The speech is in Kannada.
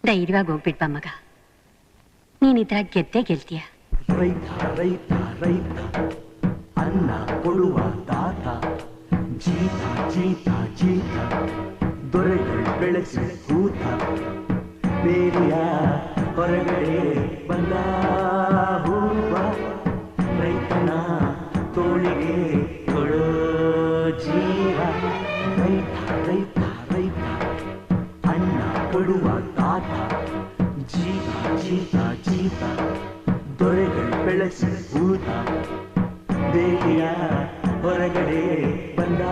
ಧೈರ್ಯವಾಗಿ ಹೋಗ್ಬಿಟ್ಟ ಮಗ. ನೀನ್ ಇದ್ರ ಗೆದ್ದೇ ಗೆಲ್ತೀಯ. ರೈತ ರೈತ ರೈತ ಅನ್ನ ಕೊಡುವ ತಾತ, ಜೀತ ಜೀತ ಜೀತ ದೊರೆಗಳು ಬೆಳೆಸಿ ಕೂತ, ಬೇಲಿಯ ಹೊರಗಡೆ ಬಂದ ಹೂವ, ರೈತನ ತೋಳಿಗೆ ಕೊಡೋ ಜೀವ. ರೈತ ರೈತ ರೈತ ಅನ್ನ ಕೊಡುವ ತಾತ, ಜೀತ ಜೀತ ಜೀತ ದೊರೆಗಳು ಬೆಳೆಸಿ ಕೂತ, ಬೇಲಿಯ ಹೊರಗಡೆ ಬಂದ